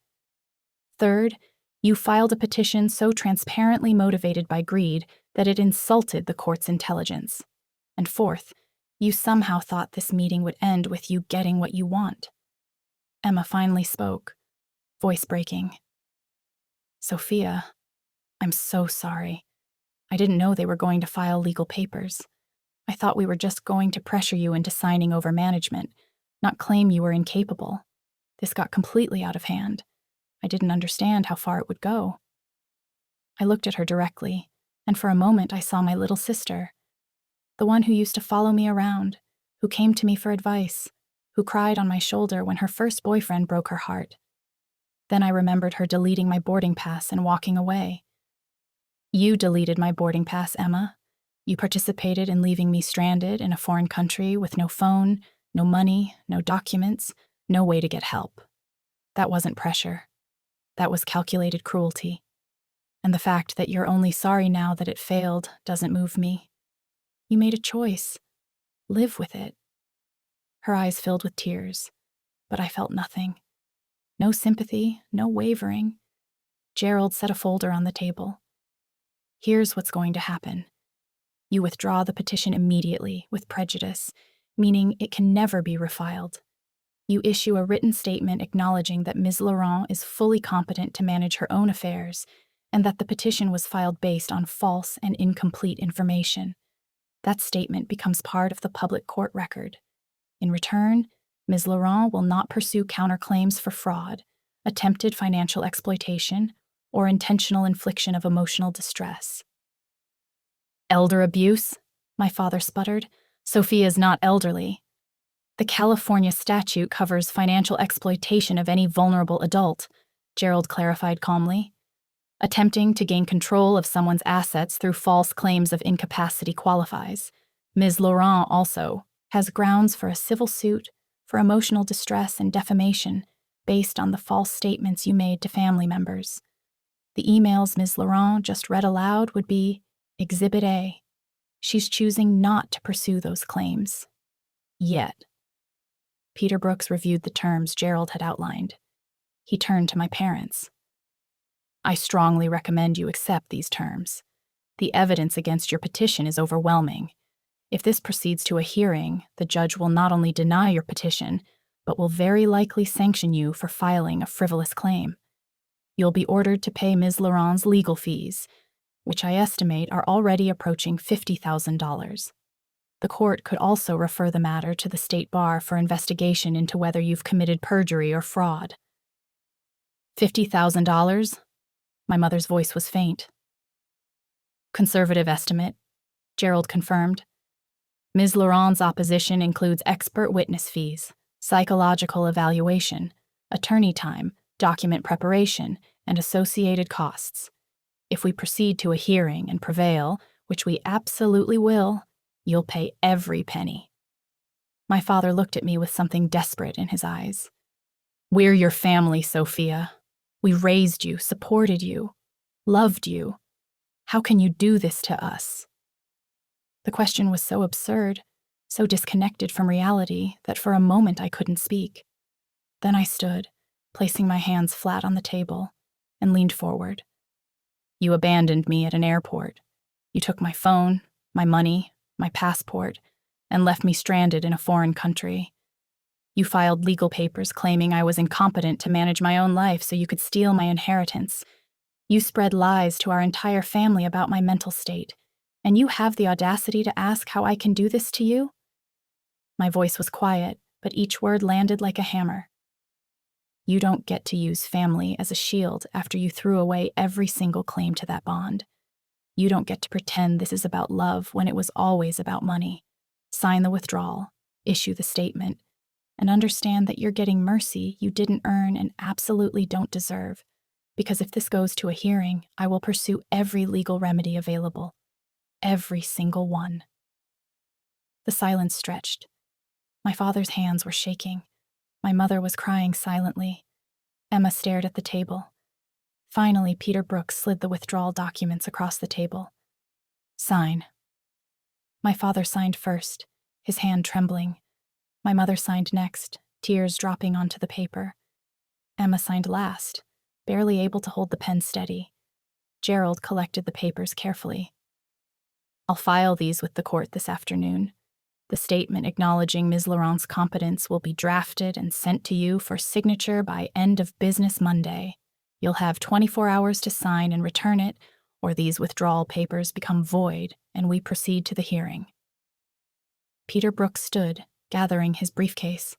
Third, you filed a petition so transparently motivated by greed that it insulted the court's intelligence. And fourth, you somehow thought this meeting would end with you getting what you want." Emma finally spoke, voice breaking. "Sophia, I'm so sorry. I didn't know they were going to file legal papers. I thought we were just going to pressure you into signing over management, not claim you were incapable. This got completely out of hand. I didn't understand how far it would go." I looked at her directly, and for a moment I saw my little sister, the one who used to follow me around, who came to me for advice, who cried on my shoulder when her first boyfriend broke her heart. Then I remembered her deleting my boarding pass and walking away. "You deleted my boarding pass, Emma. You participated in leaving me stranded in a foreign country with no phone, no money, no documents, no way to get help. That wasn't pressure. That was calculated cruelty. And the fact that you're only sorry now that it failed doesn't move me. You made a choice. Live with it." Her eyes filled with tears, but I felt nothing. No sympathy, no wavering. Gerald set a folder on the table. "Here's what's going to happen. You withdraw the petition immediately, with prejudice, meaning it can never be refiled. You issue a written statement acknowledging that Ms. Laurent is fully competent to manage her own affairs, and that the petition was filed based on false and incomplete information. That statement becomes part of the public court record. In return, Ms. Laurent will not pursue counterclaims for fraud, attempted financial exploitation, or intentional infliction of emotional distress." "Elder abuse?" my father sputtered. "Sophia's not elderly." "The California statute covers financial exploitation of any vulnerable adult," Gerald clarified calmly. "Attempting to gain control of someone's assets through false claims of incapacity qualifies. Ms. Laurent also has grounds for a civil suit for emotional distress and defamation based on the false statements you made to family members. The emails Ms. Laurent just read aloud would be Exhibit A. She's choosing not to pursue those claims. Yet." Peter Brooks reviewed the terms Gerald had outlined. He turned to my parents. "I strongly recommend you accept these terms. The evidence against your petition is overwhelming. If this proceeds to a hearing, the judge will not only deny your petition, but will very likely sanction you for filing a frivolous claim. You'll be ordered to pay Ms. Laurent's legal fees, which I estimate are already approaching $50,000. The court could also refer the matter to the state bar for investigation into whether you've committed perjury or fraud." $50,000? My mother's voice was faint. "Conservative estimate," Gerald confirmed. "Ms. Laurent's opposition includes expert witness fees, psychological evaluation, attorney time, document preparation, and associated costs. If we proceed to a hearing and prevail, which we absolutely will, you'll pay every penny." My father looked at me with something desperate in his eyes. We're your family, Sophia. We raised you, supported you, loved you. How can you do this to us? The question was so absurd, so disconnected from reality, that for a moment I couldn't speak. Then I stood, placing my hands flat on the table, and leaned forward. You abandoned me at an airport. You took my phone, my money, my passport, and left me stranded in a foreign country. You filed legal papers claiming I was incompetent to manage my own life so you could steal my inheritance. You spread lies to our entire family about my mental state, and you have the audacity to ask how I can do this to you? My voice was quiet, but each word landed like a hammer. You don't get to use family as a shield after you threw away every single claim to that bond. You don't get to pretend this is about love when it was always about money. Sign the withdrawal, issue the statement, and understand that you're getting mercy you didn't earn and absolutely don't deserve. Because if this goes to a hearing, I will pursue every legal remedy available. Every single one. The silence stretched. My father's hands were shaking. My mother was crying silently. Emma stared at the table. Finally, Peter Brooks slid the withdrawal documents across the table. Sign. My father signed first, his hand trembling. My mother signed next, tears dropping onto the paper. Emma signed last, barely able to hold the pen steady. Gerald collected the papers carefully. I'll file these with the court this afternoon. The statement acknowledging Ms. Laurent's competence will be drafted and sent to you for signature by end of business Monday. You'll have 24 hours to sign and return it, or these withdrawal papers become void and we proceed to the hearing. Peter Brooks stood, gathering his briefcase.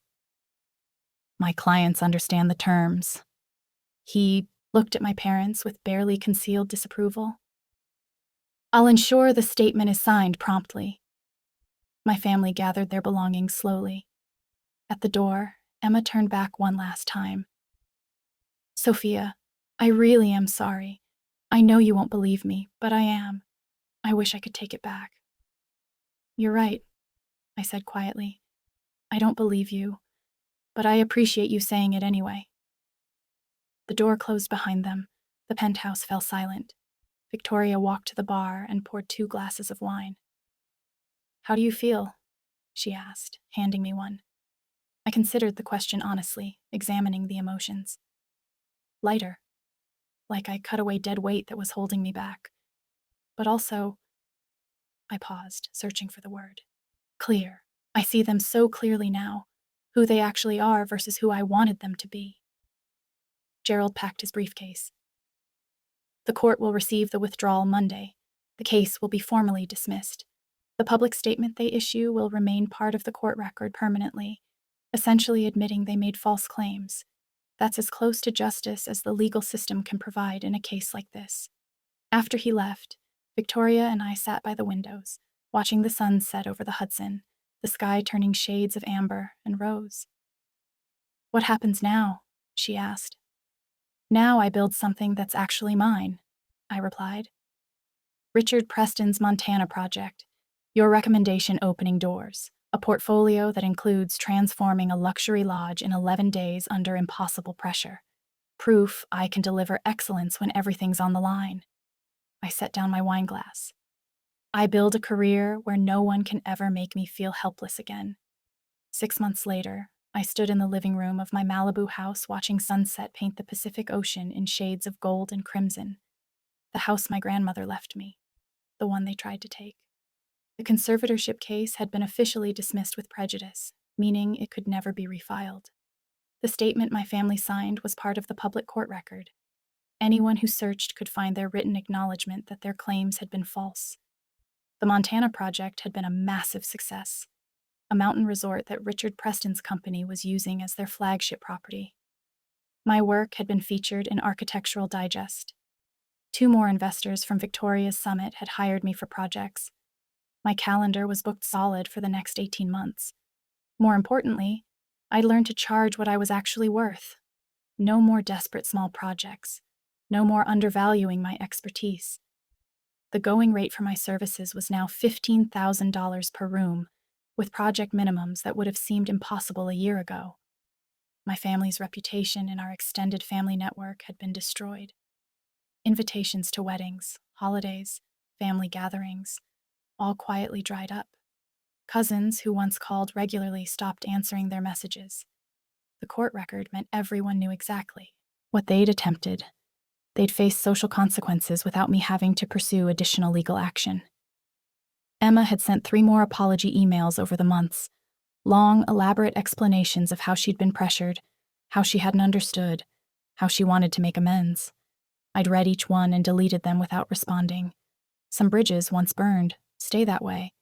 My clients understand the terms. He looked at my parents with barely concealed disapproval. I'll ensure the statement is signed promptly. My family gathered their belongings slowly. At the door, Emma turned back one last time. Sophia, I really am sorry. I know you won't believe me, but I am. I wish I could take it back. You're right, I said quietly. I don't believe you, but I appreciate you saying it anyway. The door closed behind them. The penthouse fell silent. Victoria walked to the bar and poured 2 glasses of wine. How do you feel? She asked, handing me one. I considered the question honestly, examining the emotions. Lighter, like I cut away dead weight that was holding me back. But also, I paused, searching for the word. Clear. I see them so clearly now, who they actually are versus who I wanted them to be. Gerald packed his briefcase. The court will receive the withdrawal Monday. The case will be formally dismissed. The public statement they issue will remain part of the court record permanently, essentially admitting they made false claims. That's as close to justice as the legal system can provide in a case like this. After he left, Victoria and I sat by the windows, watching the sun set over the Hudson, the sky turning shades of amber and rose. What happens now? She asked. Now I build something that's actually mine, I replied. Richard Preston's Montana project. Your recommendation opening doors. A portfolio that includes transforming a luxury lodge in 11 days under impossible pressure. Proof I can deliver excellence when everything's on the line. I set down my wine glass. I build a career where no one can ever make me feel helpless again. 6 months later, I stood in the living room of my Malibu house watching sunset paint the Pacific Ocean in shades of gold and crimson. The house my grandmother left me, the one they tried to take. The conservatorship case had been officially dismissed with prejudice, meaning it could never be refiled. The statement my family signed was part of the public court record. Anyone who searched could find their written acknowledgement that their claims had been false. The Montana project had been a massive success, a mountain resort that Richard Preston's company was using as their flagship property. My work had been featured in Architectural Digest. 2 more investors from Victoria's Summit had hired me for projects. My calendar was booked solid for the next 18 months. More importantly, I'd learned to charge what I was actually worth. No more desperate small projects. No more undervaluing my expertise. The going rate for my services was now $15,000 per room, with project minimums that would have seemed impossible a year ago. My family's reputation in our extended family network had been destroyed. Invitations to weddings, holidays, family gatherings, all quietly dried up. Cousins who once called regularly stopped answering their messages. The court record meant everyone knew exactly what they'd attempted. They'd face social consequences without me having to pursue additional legal action. Emma had sent 3 more apology emails over the months, long, elaborate explanations of how she'd been pressured, how she hadn't understood, how she wanted to make amends. I'd read each one and deleted them without responding. Some bridges, once burned, stay that way,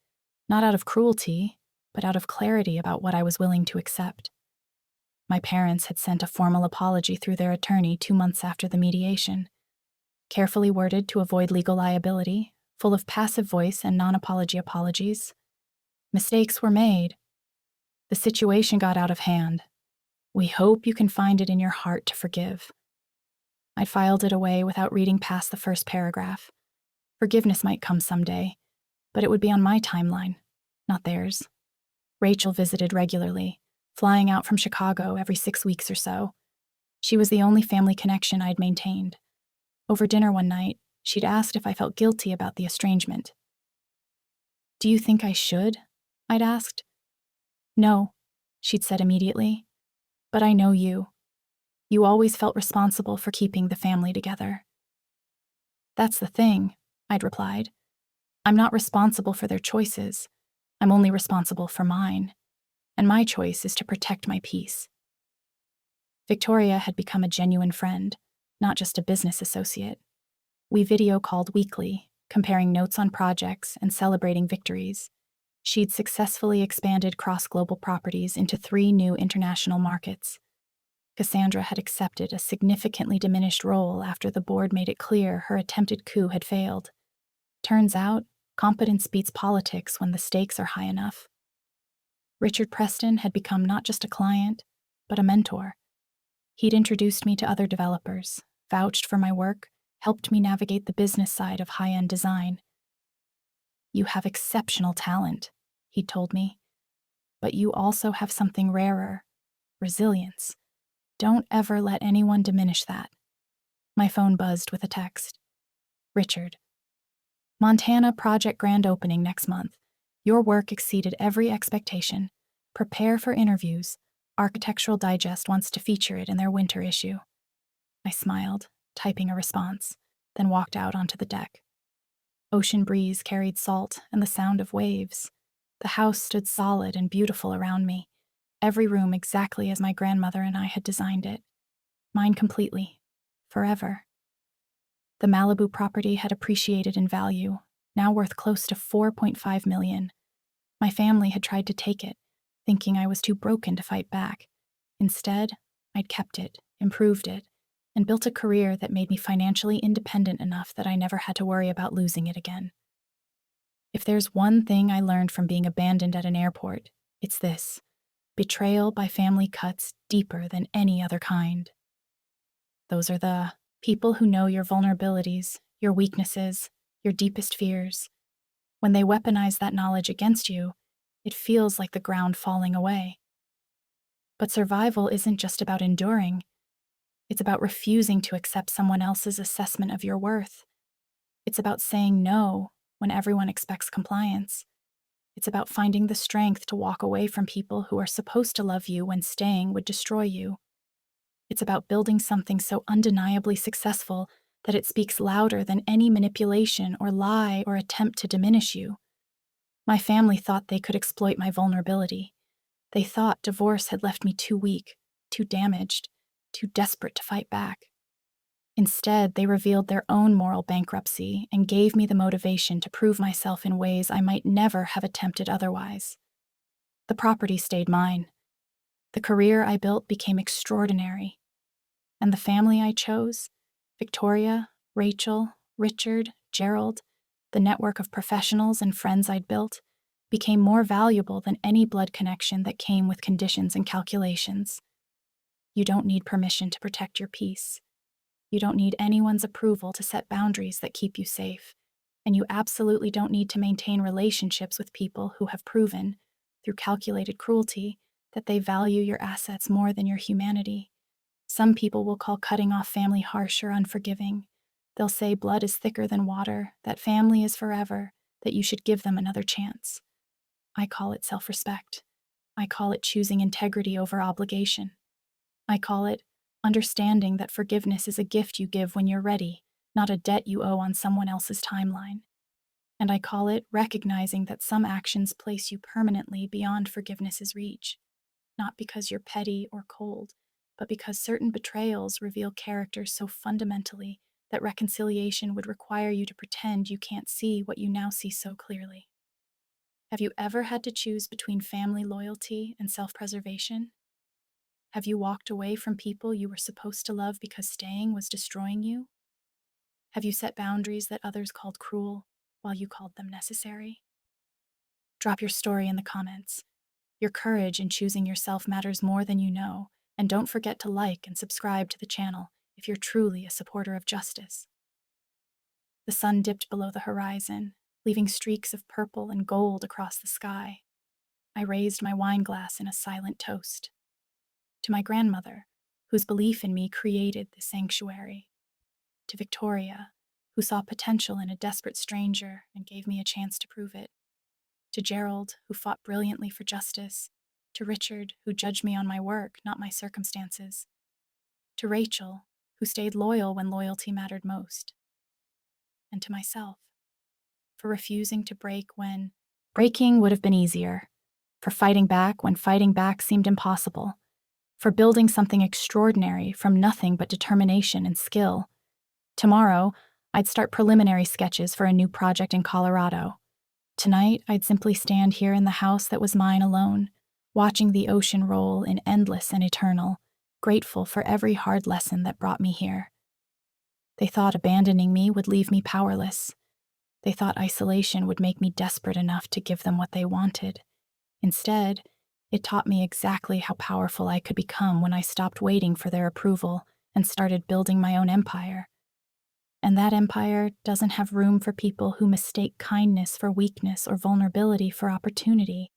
not out of cruelty, but out of clarity about what I was willing to accept. My parents had sent a formal apology through their attorney 2 months after the mediation. Carefully worded to avoid legal liability, full of passive voice and non-apology apologies. Mistakes were made. The situation got out of hand. We hope you can find it in your heart to forgive. I filed it away without reading past the first paragraph. Forgiveness might come someday, but it would be on my timeline, not theirs. Rachel visited regularly, flying out from Chicago every 6 weeks or so. She was the only family connection I'd maintained. Over dinner one night, she'd asked if I felt guilty about the estrangement. "Do you think I should?" I'd asked. "No," she'd said immediately. "But I know you. You always felt responsible for keeping the family together." "That's the thing," I'd replied. "I'm not responsible for their choices. I'm only responsible for mine. And my choice is to protect my peace." Victoria had become a genuine friend, not just a business associate. We video called weekly, comparing notes on projects and celebrating victories. She'd successfully expanded cross-global properties into 3 new international markets. Cassandra had accepted a significantly diminished role after the board made it clear her attempted coup had failed. Turns out, competence beats politics when the stakes are high enough. Richard Preston had become not just a client, but a mentor. He'd introduced me to other developers, vouched for my work, helped me navigate the business side of high-end design. "You have exceptional talent," he'd told me. "But you also have something rarer: resilience. Don't ever let anyone diminish that." My phone buzzed with a text. "Richard, Montana project grand opening next month. Your work exceeded every expectation. Prepare for interviews. Architectural Digest wants to feature it in their winter issue." I smiled, typing a response, then walked out onto the deck. Ocean breeze carried salt and the sound of waves. The house stood solid and beautiful around me, every room exactly as my grandmother and I had designed it. Mine completely, forever. The Malibu property had appreciated in value, now worth close to $4.5 million. My family had tried to take it, thinking I was too broken to fight back. Instead, I'd kept it, improved it, and built a career that made me financially independent enough that I never had to worry about losing it again. If there's one thing I learned from being abandoned at an airport, it's this: betrayal by family cuts deeper than any other kind. Those are the people who know your vulnerabilities, your weaknesses, your deepest fears. When they weaponize that knowledge against you, it feels like the ground falling away. But survival isn't just about enduring. It's about refusing to accept someone else's assessment of your worth. It's about saying no when everyone expects compliance. It's about finding the strength to walk away from people who are supposed to love you when staying would destroy you. It's about building something so undeniably successful that it speaks louder than any manipulation or lie or attempt to diminish you. My family thought they could exploit my vulnerability. They thought divorce had left me too weak, too damaged, too desperate to fight back. Instead, they revealed their own moral bankruptcy and gave me the motivation to prove myself in ways I might never have attempted otherwise. The property stayed mine. The career I built became extraordinary. And the family I chose, Victoria, Rachel, Richard, Gerald, the network of professionals and friends I'd built, became more valuable than any blood connection that came with conditions and calculations. You don't need permission to protect your peace. You don't need anyone's approval to set boundaries that keep you safe. And you absolutely don't need to maintain relationships with people who have proven, through calculated cruelty, that they value your assets more than your humanity. Some people will call cutting off family harsh or unforgiving. They'll say blood is thicker than water, that family is forever, that you should give them another chance. I call it self-respect. I call it choosing integrity over obligation. I call it understanding that forgiveness is a gift you give when you're ready, not a debt you owe on someone else's timeline. And I call it recognizing that some actions place you permanently beyond forgiveness's reach, not because you're petty or cold, but because certain betrayals reveal character so fundamentally that reconciliation would require you to pretend you can't see what you now see so clearly. Have you ever had to choose between family loyalty and self-preservation? Have you walked away from people you were supposed to love because staying was destroying you? Have you set boundaries that others called cruel while you called them necessary? Drop your story in the comments. Your courage in choosing yourself matters more than you know, and don't forget to like and subscribe to the channel if you're truly a supporter of justice. The sun dipped below the horizon, leaving streaks of purple and gold across the sky. I raised my wine glass in a silent toast. To my grandmother, whose belief in me created the sanctuary. To Victoria, who saw potential in a desperate stranger and gave me a chance to prove it. To Gerald, who fought brilliantly for justice. To Richard, who judged me on my work, not my circumstances. To Rachel, who stayed loyal when loyalty mattered most. And to myself, for refusing to break when breaking would have been easier, for fighting back when fighting back seemed impossible, for building something extraordinary from nothing but determination and skill. Tomorrow, I'd start preliminary sketches for a new project in Colorado. Tonight, I'd simply stand here in the house that was mine alone, watching the ocean roll in endless and eternal, grateful for every hard lesson that brought me here. They thought abandoning me would leave me powerless. They thought isolation would make me desperate enough to give them what they wanted. Instead, it taught me exactly how powerful I could become when I stopped waiting for their approval and started building my own empire. And that empire doesn't have room for people who mistake kindness for weakness or vulnerability for opportunity.